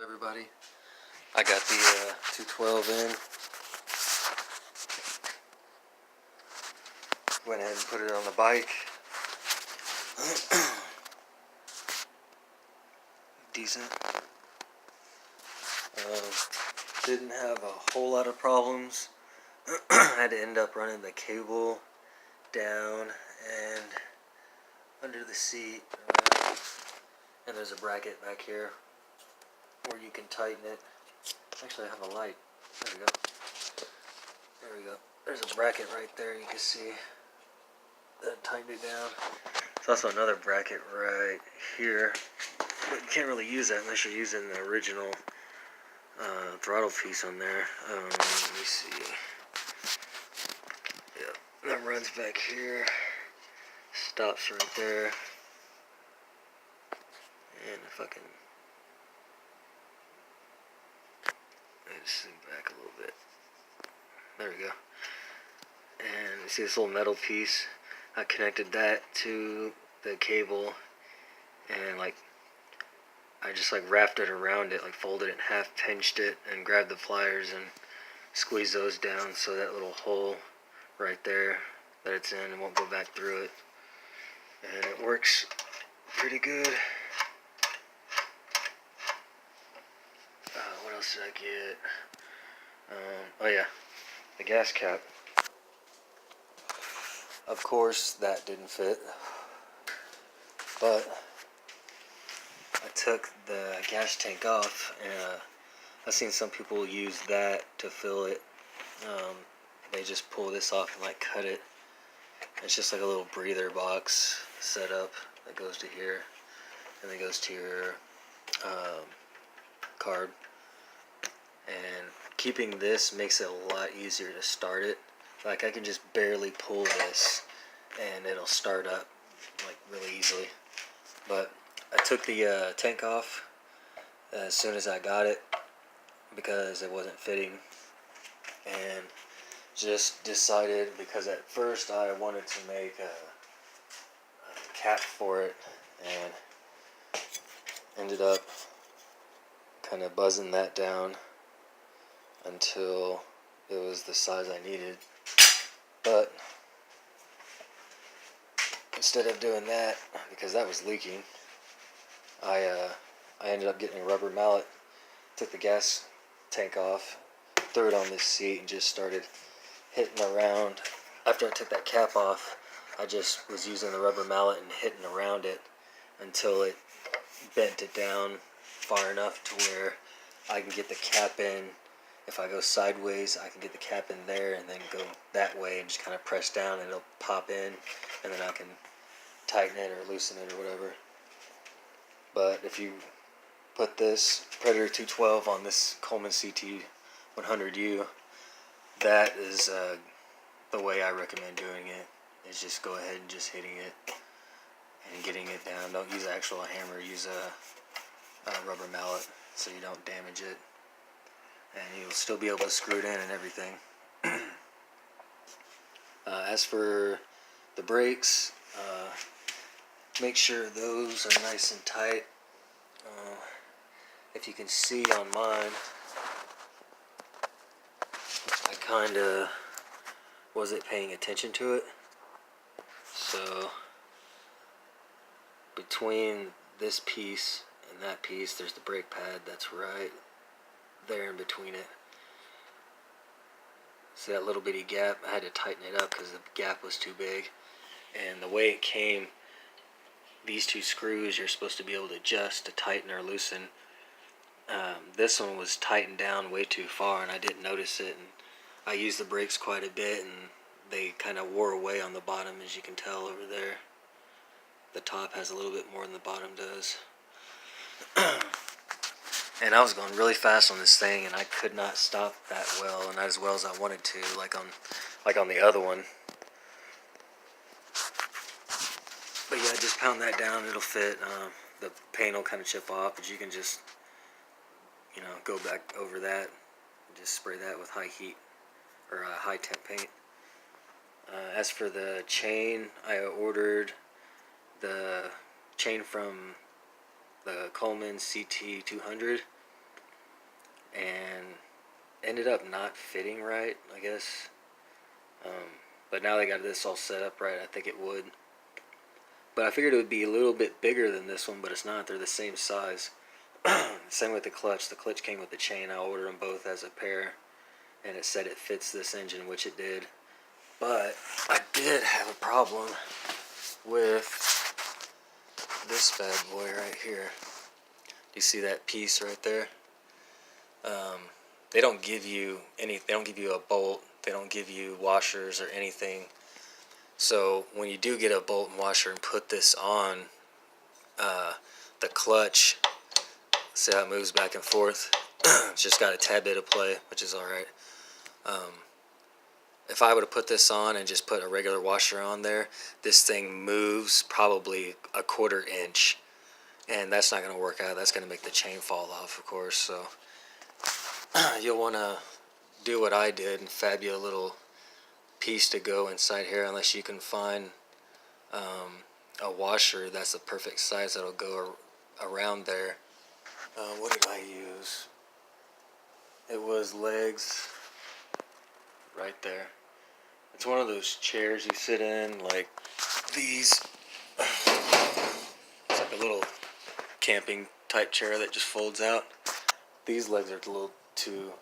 Everybody, I got the 212 in. Went ahead and put it on the bike. Decent. Didn't have a whole lot of problems. I had to end up running the cable down and under the seat, and there's a bracket back here where you can tighten it. Actually, I have a light. There we go. There we go. There's a bracket right there. You can see that tightened it down. There's also another bracket right here, but you can't really use that unless you're using the original throttle piece on there. Let me see. Yep, that runs back here. Stops right there. And if I can zoom back a little bit. There we go. And you see this little metal piece? I connected that to the cable and I just wrapped it around it, folded it in half, pinched it, and grabbed the pliers and squeezed those down so that little hole right there that it's in won't go back through it. And it works pretty good. What else did I get? Oh yeah, the gas cap. Of course, that didn't fit, but I took the gas tank off, and I've seen some people use that to fill it. They just pull this off and cut it. It's just like a little breather box setup that goes to here, and then goes to your carb. And keeping this makes it a lot easier to start it. I can just barely pull this and it'll start up really easily. But I took the tank off as soon as I got it because it wasn't fitting, and just decided, because at first I wanted to make a cap for it, and ended up kind of buzzing that down until it was the size I needed. But instead of doing that, because that was leaking, I ended up getting a rubber mallet, took the gas tank off, threw it on this seat, and just started hitting around. After I took that cap off, I just was using the rubber mallet and hitting around it until it bent it down far enough to where I can get the cap in. If I go sideways, I can get the cap in there and then go that way and just kind of press down and it'll pop in, and then I can tighten it or loosen it or whatever. But if you put this Predator 212 on this Coleman ct100u, that is the way I recommend doing it, is just go ahead and just hitting it and getting it down. Don't use an actual hammer, use a rubber mallet so you don't damage it. And you'll still be able to screw it in and everything. As for the brakes, make sure those are nice and tight. If you can see on mine, I kind of wasn't paying attention to it. So between this piece and that piece, there's the brake pad that's right there in between it. See that little bitty gap? I had to tighten it up because the gap was too big. And the way it came, these two screws you're supposed to be able to adjust to tighten or loosen. This one was tightened down way too far and I didn't notice it, and I used the brakes quite a bit and they kind of wore away on the bottom, as you can tell over there. The top has a little bit more than the bottom does. And I was going really fast on this thing, and I could not stop that well, and not as well as I wanted to, like on the other one. But yeah, just pound that down, it'll fit. The paint will kind of chip off, but you can just, go back over that. Just spray that with high heat, or high temp paint. As for the chain, I ordered the chain from the Coleman ct200. and ended up not fitting right, I guess. But now they got this all set up right, I think it would. But I figured it would be a little bit bigger than this one, but it's not. They're the same size. Same with the clutch. The clutch came with the chain. I ordered them both as a pair, and it said it fits this engine, which it did. But I did have a problem with this bad boy right here. Do you see that piece right there? They don't give you any. They don't give you a bolt. They don't give you washers or anything. So when you do get a bolt and washer and put this on, the clutch, see how it moves back and forth? It's just got a tad bit of play, which is alright. If I would have put this on and just put a regular washer on there, this thing moves probably a 1/4 inch, and that's not going to work out. That's going to make the chain fall off, of course. So you'll want to do what I did and fab you a little piece to go inside here, unless you can find a washer that's the perfect size that'll go around there. What did I use? It was legs right there. It's one of those chairs you sit in, like these. It's like a little camping type chair that just folds out. These legs are a little too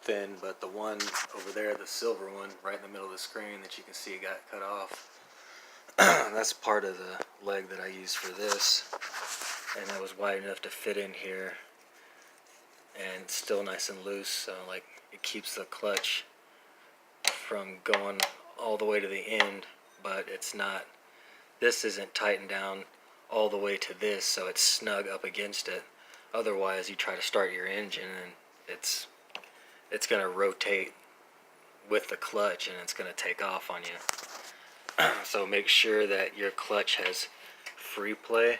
thin, but the one over there, the silver one, right in the middle of the screen that you can see got cut off. That's part of the leg that I use for this, and that was wide enough to fit in here, and still nice and loose, so like it keeps the clutch from going all the way to the end, but it's not. This isn't tightened down all the way to this, so it's snug up against it. Otherwise, you try to start your engine and it's going to rotate with the clutch and it's going to take off on you. So make sure that your clutch has free play.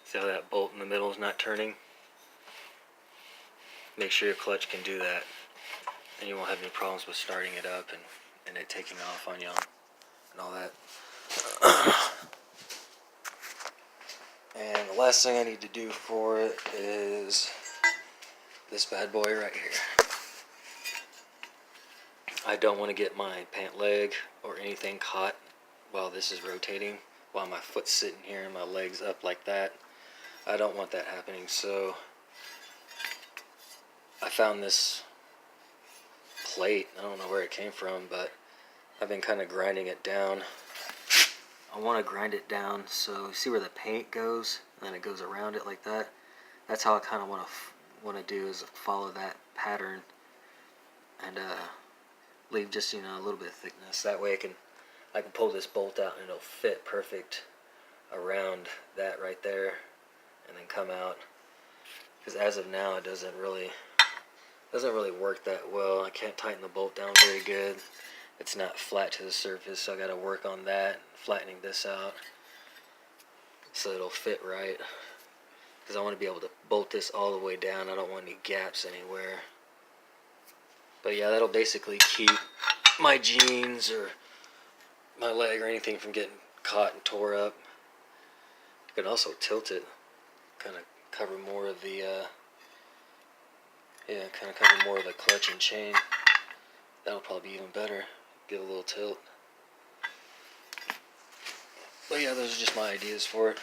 See how that bolt in the middle is not turning? Make sure your clutch can do that, and you won't have any problems with starting it up and it taking off on you and all that. And the last thing I need to do for it is this bad boy right here. I don't want to get my pant leg or anything caught while this is rotating, while my foot's sitting here and my leg's up like that. I don't want that happening, so I found this plate. I don't know where it came from, but I've been kind of grinding it down. I want to grind it down so you see where the paint goes, and then it goes around it like that. That's how I kind of want to do, is follow that pattern and leave just, you know, a little bit of thickness. That way I can pull this bolt out and it'll fit perfect around that right there, and then come out. Because as of now, it doesn't really work that well. I can't tighten the bolt down very good. It's not flat to the surface, so I got to work on that, flattening this out so it'll fit right. Because I want to be able to bolt this all the way down. I don't want any gaps anywhere. But yeah, that'll basically keep my jeans or my leg or anything from getting caught and tore up. You can also tilt it, kind of cover more of the cover more of the clutch and chain. That'll probably be even better. Give a little tilt. But yeah, those are just my ideas for it.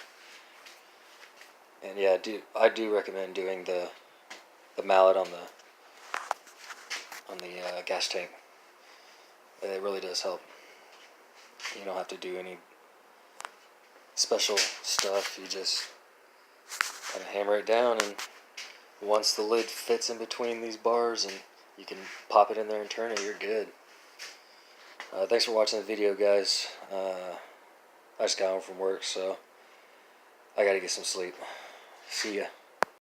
And yeah, I do recommend doing the mallet on the gas tank. It really does help. You don't have to do any special stuff. You just kind of hammer it down, and once the lid fits in between these bars and you can pop it in there and turn it, you're good. Thanks for watching the video, guys. I just got home from work, so I gotta get some sleep. See ya.